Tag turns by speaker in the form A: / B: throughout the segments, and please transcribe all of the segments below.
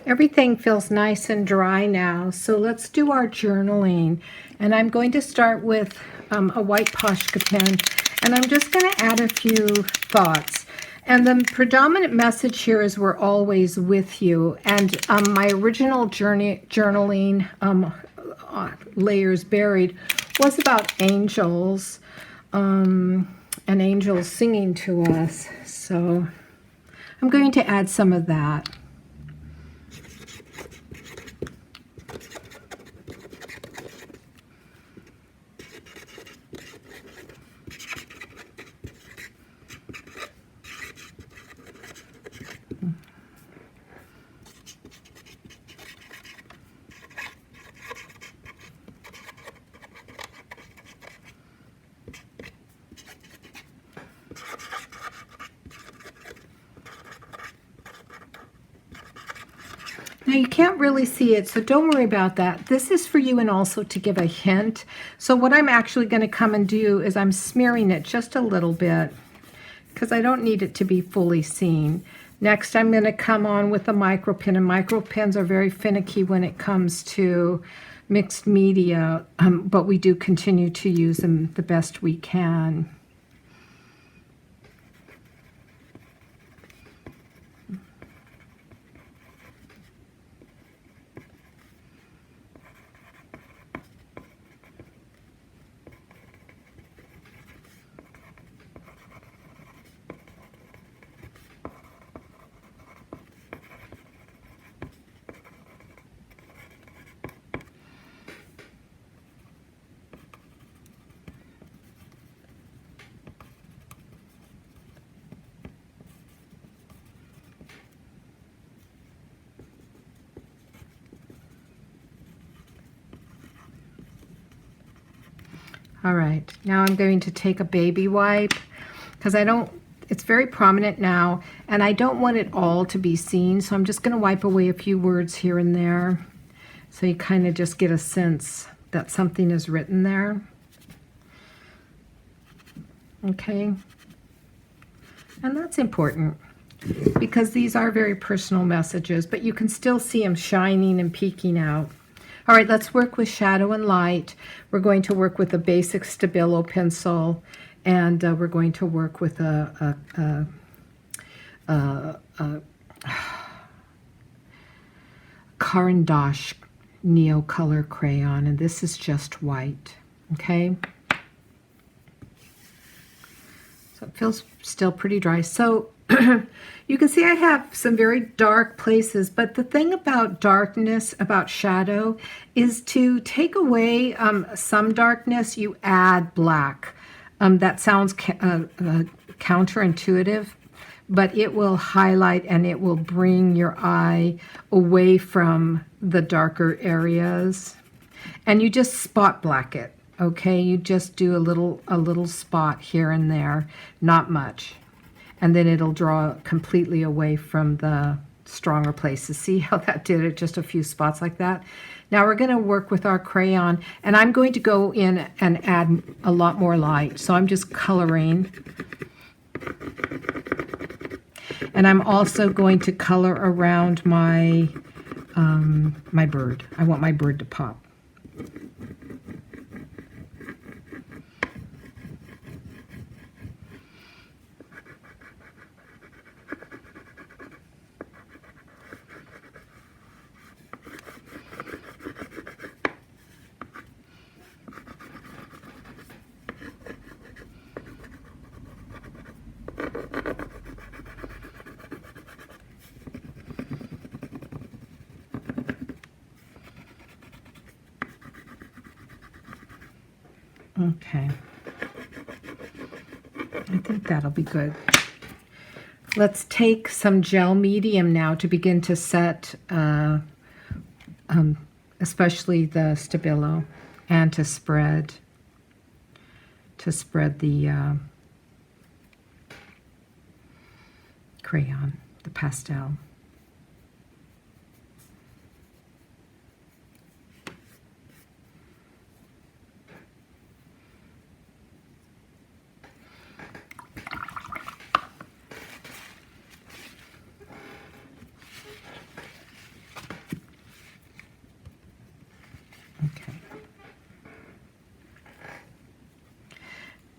A: Everything feels nice and dry now, so let's do our journaling. And I'm going to start with a white Posca pen, and I'm just going to add a few thoughts. And the predominant message here is we're always with you. And my original journaling, Layers Buried, was about angels and angels singing to us. So I'm going to add some of that. Now you can't really see it, so don't worry about that. This is for you and also to give a hint. So what I'm actually going to come and do is I'm smearing it just a little bit because I don't need it to be fully seen. Next, I'm going to come on with a micro pen, and micro pens are very finicky when it comes to mixed media, but we do continue to use them the best we can. All right, now I'm going to take a baby wipe because it's very prominent now and I don't want it all to be seen. So I'm just going to wipe away a few words here and there. So you kind of just get a sense that something is written there. Okay. And that's important because these are very personal messages, but you can still see them shining and peeking out. All right, let's work with shadow and light. We're going to work with a basic Stabilo pencil, and we're going to work with a Caran d'Ache Neo Color crayon, and this is just white, okay? So it feels still pretty dry. So you can see I have some very dark places, but the thing about darkness, about shadow, is to take away some darkness, you add black. That sounds counterintuitive, but it will highlight and it will bring your eye away from the darker areas. And you just spot black it, okay? You just do a little spot here and there, not much. And then it'll draw completely away from the stronger places. See how that did it? Just a few spots like that. Now we're going to work with our crayon, and I'm going to go in and add a lot more light. So I'm just coloring. And I'm also going to color around my, my bird. I want my bird to pop. Okay, I think that'll be good. Let's take some gel medium now to begin to set, especially the Stabilo, and to spread the crayon, the pastel.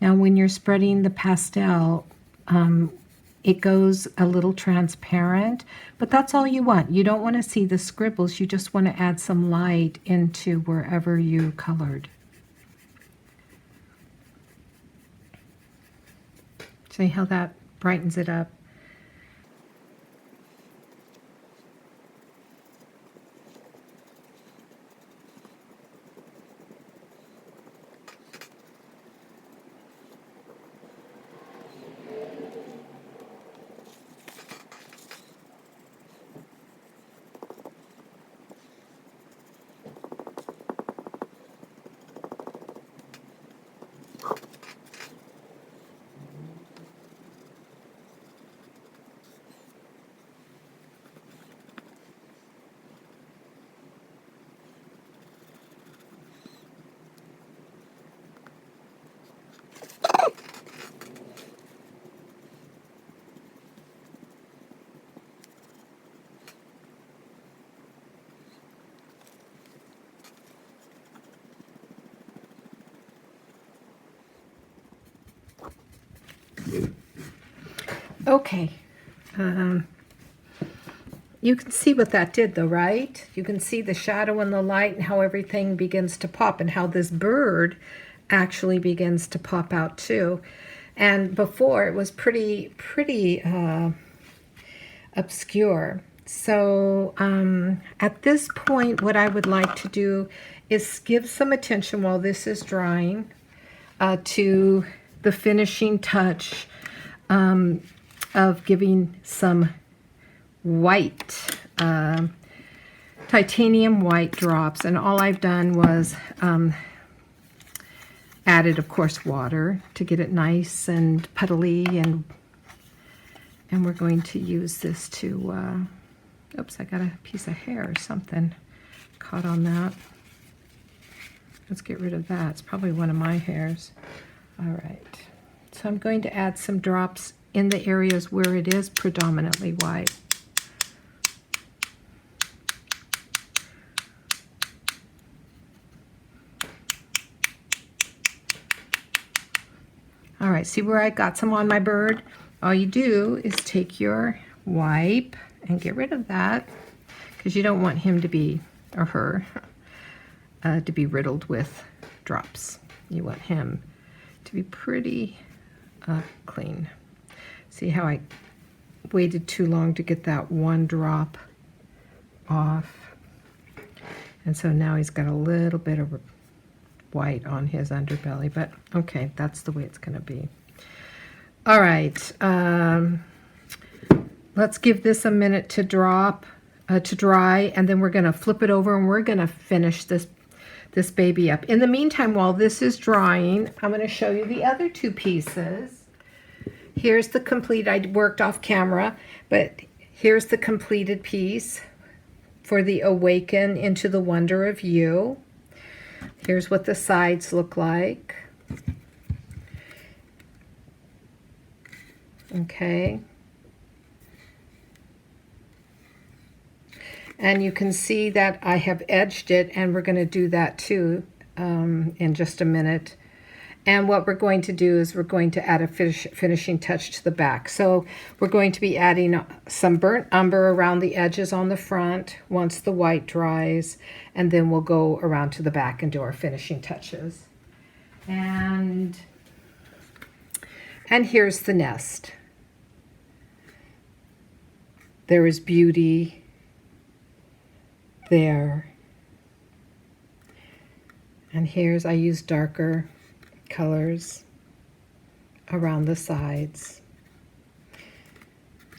A: Now when you're spreading the pastel, it goes a little transparent, but that's all you want. You don't want to see the scribbles. You just want to add some light into wherever you colored. See how that brightens it up? Okay, you can see what that did though, right? You can see the shadow and the light and how everything begins to pop and how this bird actually begins to pop out too. And before it was pretty obscure. So at this point, what I would like to do is give some attention while this is drying to the finishing touch of giving some white, titanium white drops. And all I've done was added, of course, water to get it nice and puddly, and we're going to use this to, oops, I got a piece of hair or something caught on that. Let's get rid of that. It's probably one of my hairs. All right, so I'm going to add some drops in the areas where it is predominantly white. All right, see where I got some on my bird? All you do is take your wipe and get rid of that, because you don't want him to be, or her, to be riddled with drops. You want him to be pretty clean. See how I waited too long to get that one drop off? And so now he's got a little bit of white on his underbelly, but okay, that's the way it's going to be. All right, let's give this a minute to dry, and then we're going to flip it over and we're going to finish this baby up. In the meantime, while this is drying, I'm going to show you the other two pieces. Here's the complete, I worked off camera, but here's the completed piece for the Awaken into the Wonder of You. Here's what the sides look like. Okay. And you can see that I have edged it, and we're going to do that too in just a minute. And what we're going to do is we're going to add a finishing touch to the back. So we're going to be adding some burnt umber around the edges on the front once the white dries, and then we'll go around to the back and do our finishing touches. And here's the nest. There is beauty there. And here's, I use darker colors around the sides.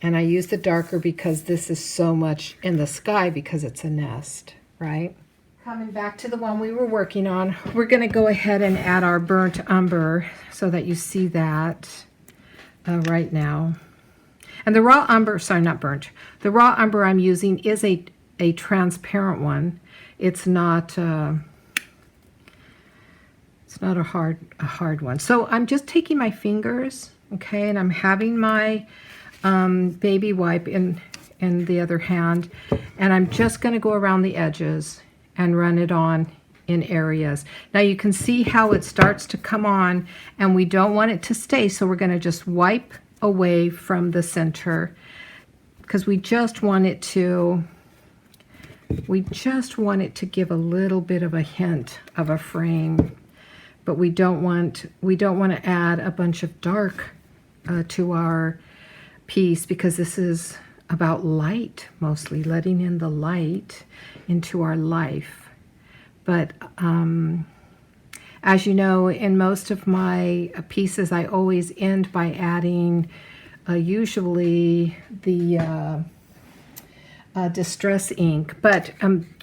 A: And I use the darker because this is so much in the sky because it's a nest, right? Coming back to the one we were working on, we're going to go ahead and add our burnt umber so that you see that right now. And the raw umber, sorry, not burnt. The raw umber I'm using is a transparent one. It's not a hard one. So I'm just taking my fingers, okay, and I'm having my baby wipe in the other hand, and I'm just going to go around the edges and run it on in areas. Now you can see how it starts to come on, and we don't want it to stay, so we're going to just wipe away from the center because we just want it to give a little bit of a hint of a frame, but we don't want to add a bunch of dark to our piece, because this is about light, mostly letting in the light into our life. But as you know, in most of my pieces, I always end by adding usually the distress ink, but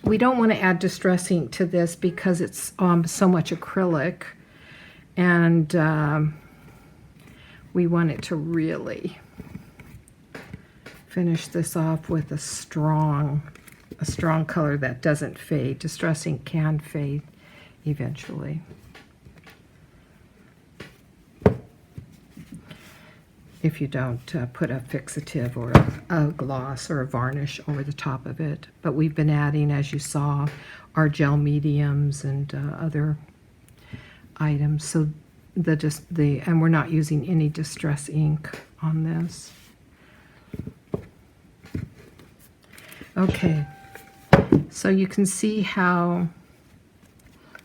A: we don't want to add distress ink to this because it's so much acrylic, and we want it to really finish this off with a strong color that doesn't fade. Distress ink can fade eventually. If you don't put a fixative or a gloss or a varnish over the top of it. But we've been adding, as you saw, our gel mediums and other items. So and we're not using any distress ink on this. Okay, so you can see how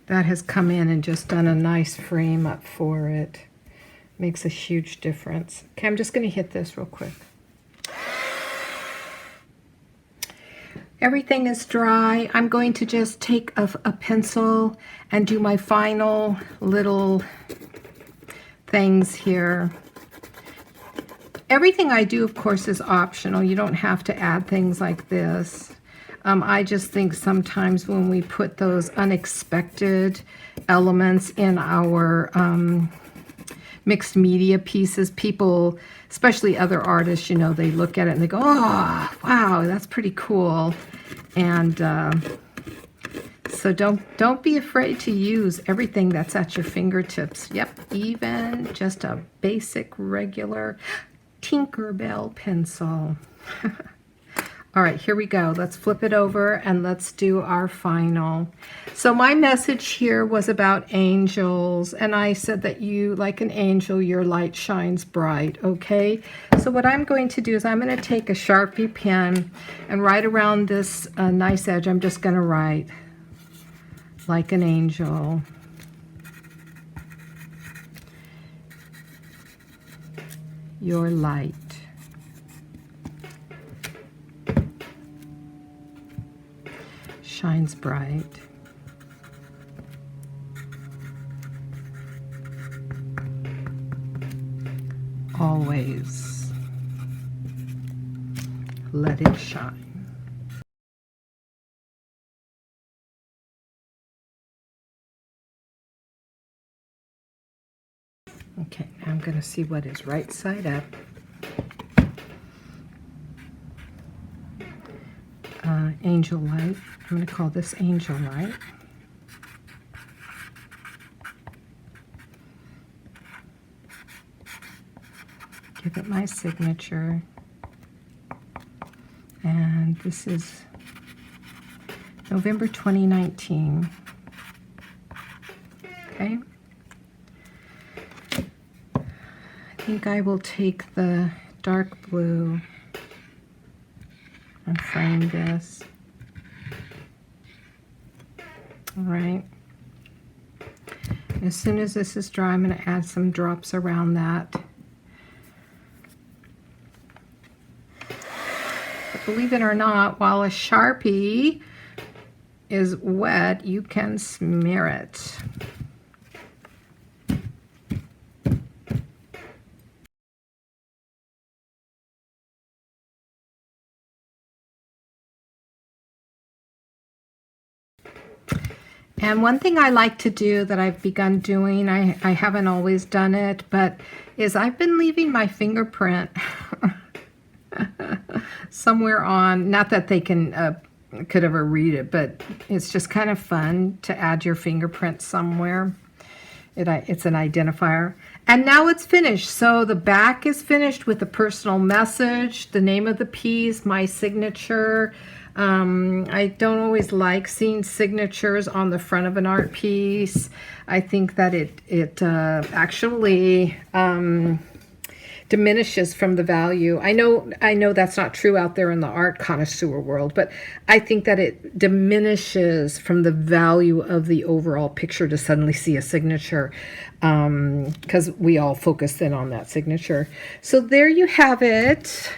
A: that has come in and just done a nice frame up for it. Makes a huge difference. Okay, I'm just going to hit this real quick. Everything is dry. I'm going to just take a pencil and do my final little things here. Everything I do, of course, is optional. You don't have to add things like this. I just think sometimes when we put those unexpected elements in our mixed media pieces, people, especially other artists, you know, they look at it and they go, oh, wow, that's pretty cool. And so don't be afraid to use everything that's at your fingertips. Yep, even just a basic, regular Tinkerbell pencil. All right, here we go. Let's flip it over and let's do our final. So my message here was about angels, and I said that you, like an angel, your light shines bright, okay? So what I'm going to do is I'm going to take a Sharpie pen, and right around this nice edge, I'm just going to write, like an angel. Your light shines bright. Always let it shine. Okay, now I'm going to see what is right side up. Angel light. I'm going to call this angel light. Give it my signature. And this is November 2019. Okay. I think I will take the dark blue and frame this. All right. As soon as this is dry, I'm going to add some drops around that. But believe it or not, while a Sharpie is wet, you can smear it. And one thing I like to do that I've begun doing, I haven't always done it, but is I've been leaving my fingerprint somewhere on, not that they could ever read it, but it's just kind of fun to add your fingerprint somewhere. It's an identifier. And now it's finished. So the back is finished with a personal message, the name of the piece, my signature, I don't always like seeing signatures on the front of an art piece. I think that it actually diminishes from the value. I know that's not true out there in the art connoisseur world, but I think that it diminishes from the value of the overall picture to suddenly see a signature, because we all focus in on that signature. So there you have it,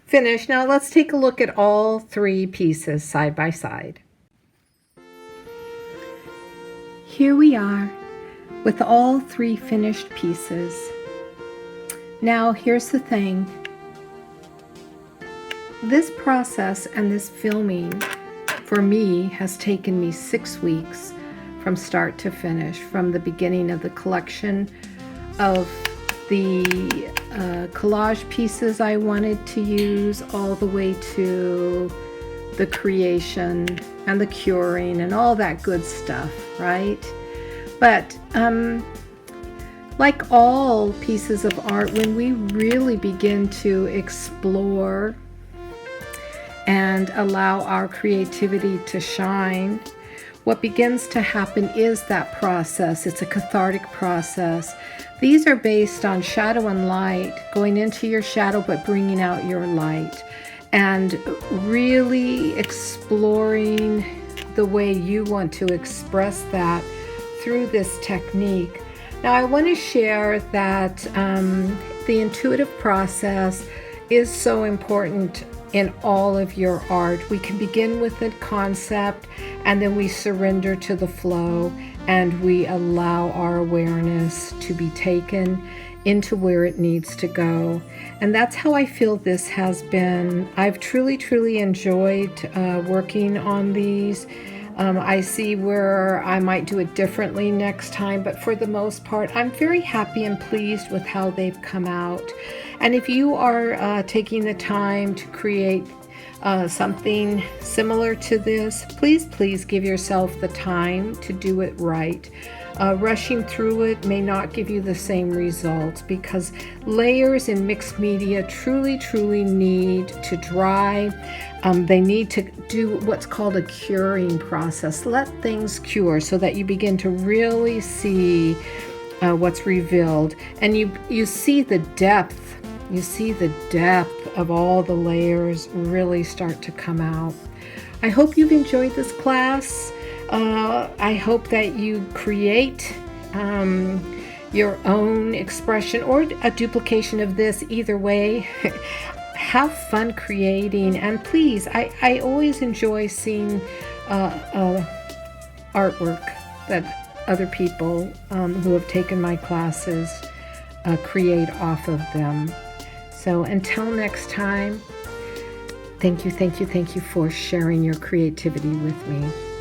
A: finished. Now let's take a look at all three pieces side by side. Here we are with all three finished pieces. Now, here's the thing. This process and this filming, for me, has taken me 6 weeks from start to finish, from the beginning of the collection of the collage pieces I wanted to use, all the way to the creation and the curing and all that good stuff, right? But like all pieces of art, when we really begin to explore and allow our creativity to shine, what begins to happen is that process. It's a cathartic process. These are based on shadow and light, going into your shadow but bringing out your light, and really exploring the way you want to express that through this technique. Now, I want to share that the intuitive process is so important in all of your art. We can begin with a concept, and then we surrender to the flow, and we allow our awareness to be taken into where it needs to go. And that's how I feel this has been. I've truly enjoyed working on these. I see where I might do it differently next time, but for the most part, I'm very happy and pleased with how they've come out. And if you are taking the time to create something similar to this, please give yourself the time to do it right. Rushing through it may not give you the same results, because layers in mixed media truly need to dry. They need to do what's called a curing process. Let things cure so that you begin to really see what's revealed, and you see the depth. You see the depth of all the layers really start to come out. I hope you've enjoyed this class. I hope that you create your own expression or a duplication of this. Either way, have fun creating. And please, I always enjoy seeing artwork that other people who have taken my classes create off of them. So until next time, thank you for sharing your creativity with me.